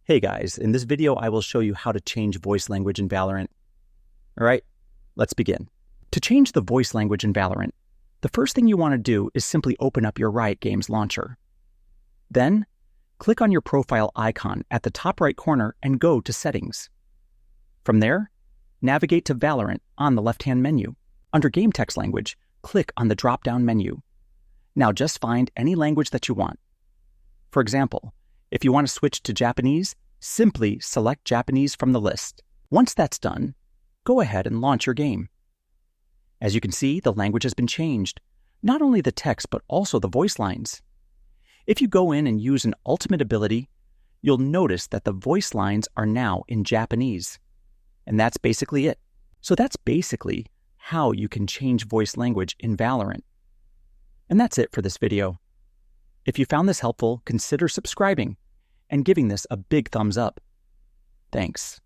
Hey guys, in this video I will show you how to change voice language in Valorant. Alright, let's begin. To change the voice language in Valorant, the first thing you want to do is simply open up your Riot Games launcher. Then, click on your profile icon at the top right corner and go to Settings. From there, navigate to Valorant on the left-hand menu. Under Game Text Language, click on the drop-down menu. Now just find any language that you want. For example, if you want to switch to Japanese, simply select Japanese from the list. Once that's done, go ahead and launch your game. As you can see, the language has been changed, not only the text but also the voice lines. If you go in and use an ultimate ability, you'll notice that the voice lines are now in Japanese. And that's basically it. So that's basically how you can change voice language in Valorant. And that's it for this video. If you found this helpful, consider subscribing and giving this a big thumbs up. Thanks.